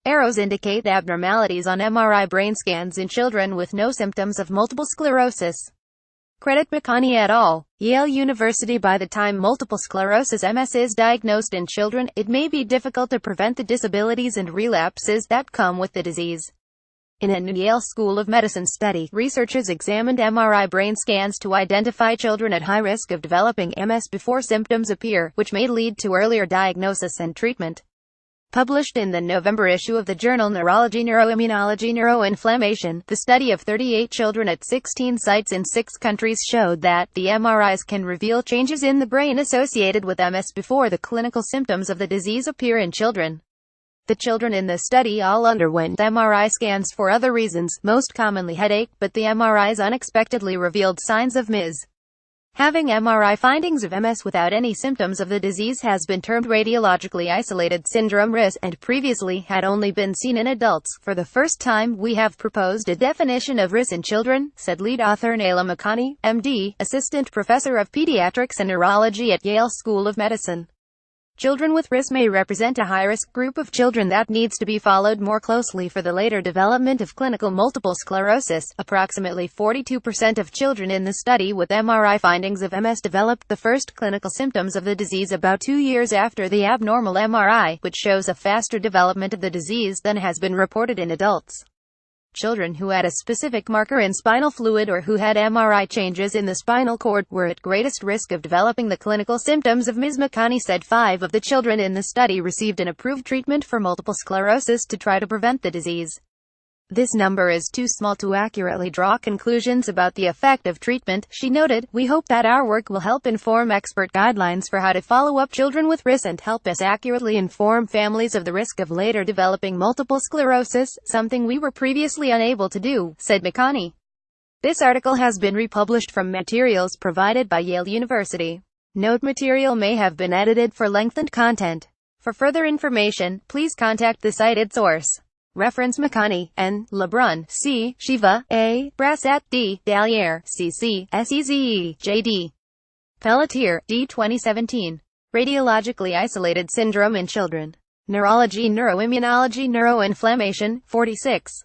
Arrows indicate abnormalities on MRI brain scans in children with no symptoms of multiple sclerosis. Credit McConney et al., Yale University. By the time multiple sclerosis (MS) is diagnosed in children, it may be difficult to prevent the disabilities and relapses that come with the disease. In a new Yale School of Medicine study, researchers examined MRI brain scans to identify children at high risk of developing MS before symptoms appear, which may lead to earlier diagnosis and treatment. Published in the November issue of the journal Neurology, Neuroimmunology, Neuroinflammation, the study of 38 children at 16 sites in 6 countries showed that the MRIs can reveal changes in the brain associated with MS before the clinical symptoms of the disease appear in children. The children in the study all underwent MRI scans for other reasons, most commonly headache, but the MRIs unexpectedly revealed signs of MS. Having MRI findings of MS without any symptoms of the disease has been termed radiologically isolated syndrome (RIS), and previously had only been seen in adults. For the first time, we have proposed a definition of RIS in children, said lead author Nayla McConney, MD, assistant professor of pediatrics and neurology at Yale School of Medicine. Children with RIS may represent a high-risk group of children that needs to be followed more closely for the later development of clinical multiple sclerosis. Approximately 42% of children in the study with MRI findings of MS developed the first clinical symptoms of the disease about 2 years after the abnormal MRI, which shows a faster development of the disease than has been reported in adults. Children who had a specific marker in spinal fluid or who had MRI changes in the spinal cord were at greatest risk of developing the clinical symptoms of MS. McConney said 5 of the children in the study received an approved treatment for multiple sclerosis to try to prevent the disease. This number is too small to accurately draw conclusions about the effect of treatment, she noted. We hope that our work will help inform expert guidelines for how to follow up children with RIS and help us accurately inform families of the risk of later developing multiple sclerosis, something we were previously unable to do, said McConney. This article has been republished from materials provided by Yale University. Note: material may have been edited for lengthened content. For further information, please contact the cited source. Reference: McConney, N., Lebrun, C., Shiva, A., Brassat, D., Dalliere, C.C., Seze, J.D. Pelletier, D. 2017. Radiologically isolated syndrome in children. Neurology, Neuroimmunology, Neuroinflammation, 46.